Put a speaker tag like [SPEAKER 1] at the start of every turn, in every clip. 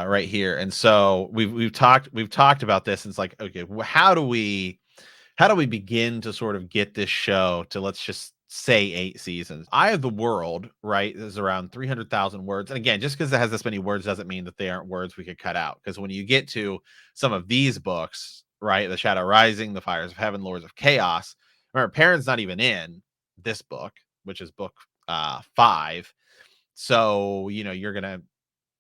[SPEAKER 1] right here. And so we've talked about this. And it's like, okay, how do we begin to sort of get this show to, let's just say, 8 seasons? Eye of the World, right, is around 300,000 words. And again, just because it has this many words doesn't mean that they aren't words we could cut out. Because when you get to some of these books, right, The Shadow Rising, The Fires of Heaven, Lords of Chaos, remember, Perrin's not even in this book, which is book 5. So, you're going to,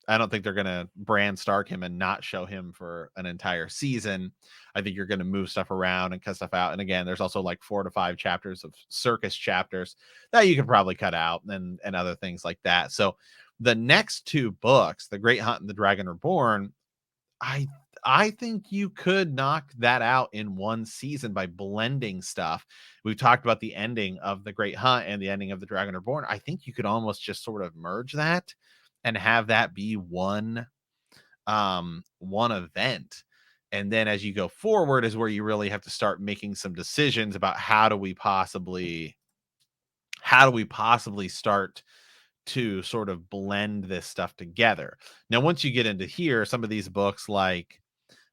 [SPEAKER 1] I don't think they're going to Bran Stark him and not show him for an entire season. I think you're going to move stuff around and cut stuff out. And again, there's also like 4 to 5 chapters of circus chapters that you could probably cut out, and other things like that. So the next 2 books, The Great Hunt and The Dragon Reborn, I I think you could knock that out in one season by blending stuff. We've talked about the ending of The Great Hunt and the ending of The Dragon Reborn. I think you could almost just sort of merge that and have that be one event. And then as you go forward is where you really have to start making some decisions about how do we possibly start to sort of blend this stuff together. Now, once you get into here, some of these books like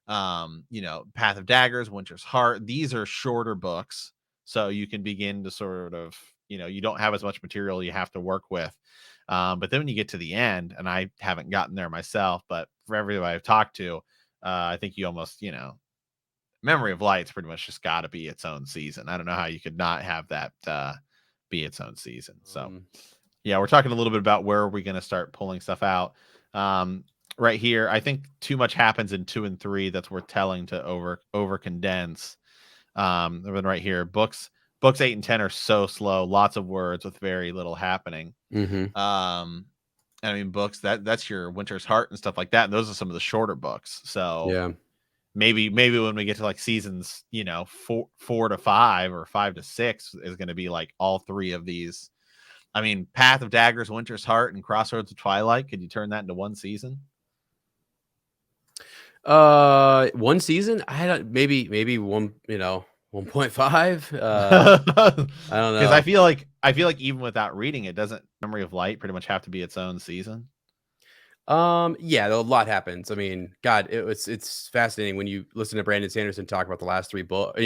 [SPEAKER 1] Path of Daggers, Winter's Heart, these are shorter books. So you can begin to sort of, you don't have as much material you have to work with. But then when you get to the end, and I haven't gotten there myself, but for everybody I've talked to, I think you almost, Memory of Light's pretty much just got to be its own season. I don't know how you could not have that be its own season. So yeah, we're talking a little bit about where are we going to start pulling stuff out. Right here, I think too much happens in 2 and 3 that's worth telling to over condense. And then right here, books 8 and 10 are so slow, lots of words with very little happening. I mean, books that's your Winter's Heart and stuff like that, and those are some of the shorter books. So
[SPEAKER 2] Yeah.
[SPEAKER 1] maybe when we get to like seasons, 4 to 5 or 5 to 6 is going to be like all 3 of these. I mean, Path of Daggers, Winter's Heart, and Crossroads of Twilight. Could you turn that into one season?
[SPEAKER 2] One season? I don't. Maybe one. 1.5. I don't know.
[SPEAKER 1] Because I feel like even without reading it, doesn't Memory of Light pretty much have to be its own season?
[SPEAKER 2] Yeah, a lot happens. I mean, God, it's fascinating when you listen to Brandon Sanderson talk about the last 3 books.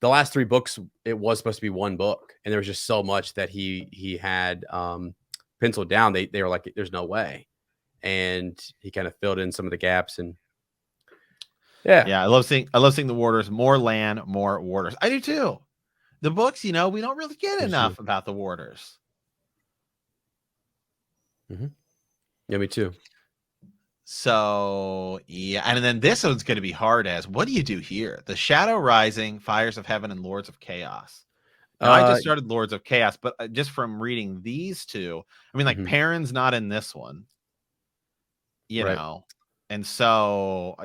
[SPEAKER 2] The last 3 books, it was supposed to be one book, and there was just so much that he had penciled down. They were like, "There's no way," and he kind of filled in some of the gaps. And
[SPEAKER 1] yeah, I love seeing the Warders. More land, more Warders. I do too. The books, we don't really get enough about the Warders.
[SPEAKER 2] Yeah, me too.
[SPEAKER 1] So yeah, and then this one's going to be hard as what do you do here? The Shadow Rising, Fires of Heaven, and Lords of Chaos. Now, I just started Lords of Chaos, but just from reading these 2, I mean, like Perrin's not in this one, and so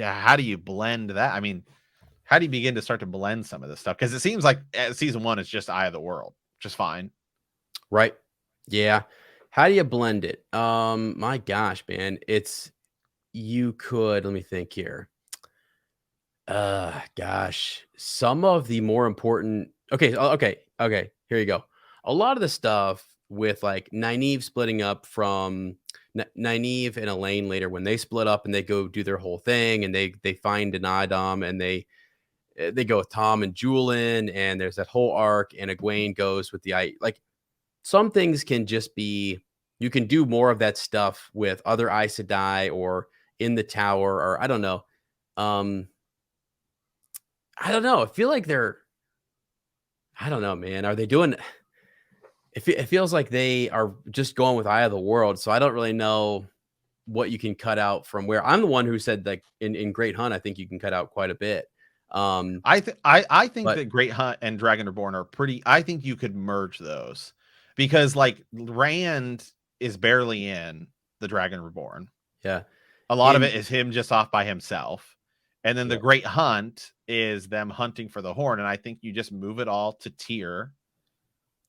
[SPEAKER 1] how do you blend that? I mean, how do you begin to start to blend some of this stuff? Because it seems like season 1 is just Eye of the World, just fine.
[SPEAKER 2] Right. Yeah. How do you blend it? My gosh, man. Let me think here. Gosh. Some of the more important. Okay. Okay. Here you go. A lot of the stuff with like Nynaeve splitting up from Nynaeve and Elaine later when they split up and they go do their whole thing and they find an Idom and they go with Tom and Julian and there's that whole arc and Egwene goes with like some things can just be, you can do more of that stuff with other Aes Sedai or in the tower, or I don't know. I don't know. I feel like I don't know, man. Are they doing, it feels like they are just going with Eye of the World. So I don't really know what you can cut out from where. I'm the one who said like in Great Hunt, I think you can cut out quite a bit.
[SPEAKER 1] I think that Great Hunt and Dragon Reborn are pretty. I think you could merge those because like Rand is barely in the Dragon Reborn.
[SPEAKER 2] Yeah,
[SPEAKER 1] a lot of it is him just off by himself, and then the Great Hunt is them hunting for the horn. And I think you just move it all to Tyr,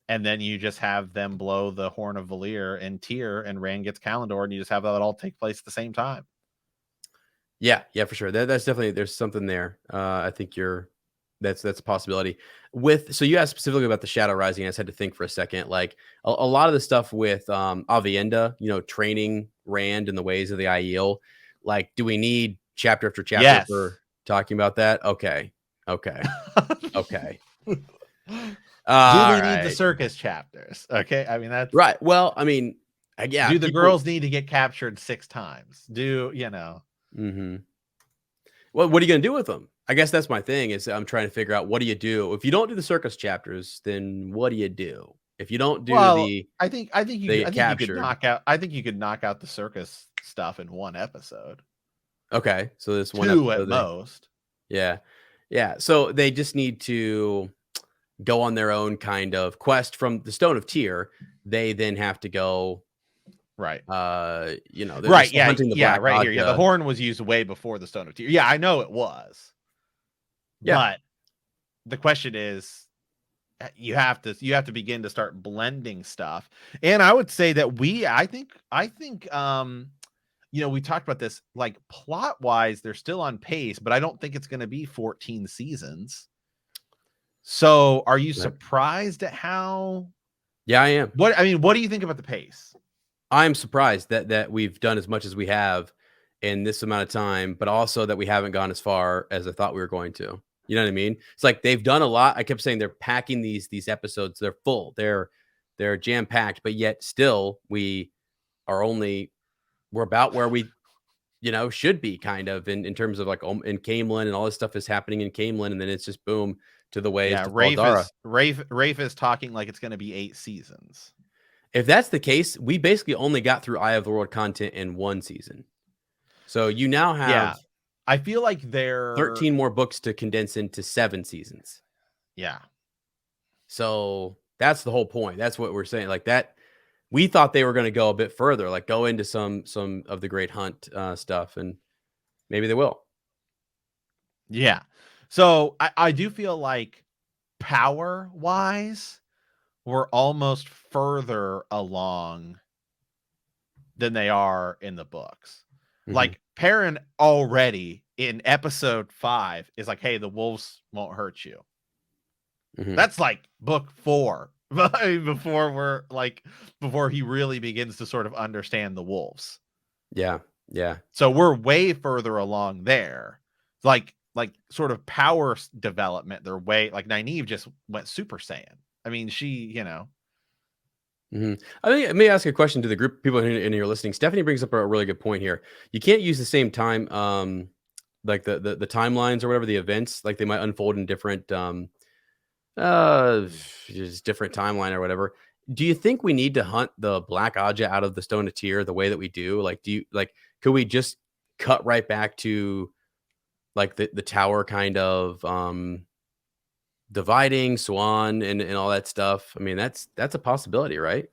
[SPEAKER 1] and then you just have them blow the horn of Valir in Tyr, and Rand gets Kalandor, and you just have that all take place at the same time.
[SPEAKER 2] Yeah, for sure. That's definitely, there's something there. I think you're That's a possibility. So you asked specifically about the Shadow Rising. I just had to think for a second. Like a lot of the stuff with Avienda, training Rand in the ways of the Aiel. Like, do we need chapter after chapter
[SPEAKER 1] Yes.
[SPEAKER 2] for talking about that? Okay. Okay.
[SPEAKER 1] Do we need the circus chapters? Okay. I mean, that's
[SPEAKER 2] right. Well, I mean, yeah.
[SPEAKER 1] Do the girls need to get captured 6 times?
[SPEAKER 2] Mm-hmm. Well, what are you going to do with them? I guess that's my thing is I'm trying to figure out, what do you do? If you don't do the circus chapters, then what do you do? If you don't do
[SPEAKER 1] I think you could knock out the circus stuff in one episode.
[SPEAKER 2] Okay. So this one
[SPEAKER 1] 2 at most.
[SPEAKER 2] Yeah. Yeah. So they just need to go on their own kind of quest from the Stone of Tyr. They then have to go.
[SPEAKER 1] Right.
[SPEAKER 2] Right.
[SPEAKER 1] Hunting the Black right here. Yeah. The horn was used way before the Stone of Tyr. Yeah, I know it was. Yeah. But the question is, you have to begin to start blending stuff. And I would say that I think we talked about this, like plot wise, they're still on pace, but I don't think it's going to be 14 seasons. So are you surprised at how?
[SPEAKER 2] Yeah, I am.
[SPEAKER 1] What do you think about the pace?
[SPEAKER 2] I'm surprised that we've done as much as we have in this amount of time, but also that we haven't gone as far as I thought we were going to. You know what I mean? It's like they've done a lot. I kept saying they're packing these episodes. They're full. They're jam packed, but yet still we're about where we should be, kind of in terms of like in Caemlyn, and all this stuff is happening in Caemlyn, and then it's just boom to the waves.
[SPEAKER 1] Yeah, Rafe is talking like it's going to be 8 seasons.
[SPEAKER 2] If that's the case, we basically only got through Eye of the World content in 1 season. So you now have.
[SPEAKER 1] Yeah. I feel like there
[SPEAKER 2] 13 more books to condense into 7 seasons.
[SPEAKER 1] Yeah.
[SPEAKER 2] So that's the whole point. That's what we're saying. Like that, we thought they were going to go a bit further, like go into some of the Great Hunt stuff, and maybe they will.
[SPEAKER 1] Yeah. So I do feel like power wise, we're almost further along than they are in the books. Mm-hmm. Like Perrin already in episode 5 is like, hey, the wolves won't hurt you. Mm-hmm. That's like book 4 before he really begins to sort of understand the wolves.
[SPEAKER 2] Yeah. Yeah.
[SPEAKER 1] So we're way further along there. Like sort of power development. They're way like Nynaeve just went Super Saiyan. I mean, she,
[SPEAKER 2] Mm-hmm. I think let me ask a question to the group of people in here listening. Stephanie brings up a really good point here. You can't use the same time, like the timelines or whatever, the events, like they might unfold in different, just different timeline or whatever. Do you think we need to hunt the Black Ajah out of the Stone of Tyr the way that we do? Like, could we just cut right back to like the tower kind of, dividing Swan and all that stuff? I mean, that's a possibility, right?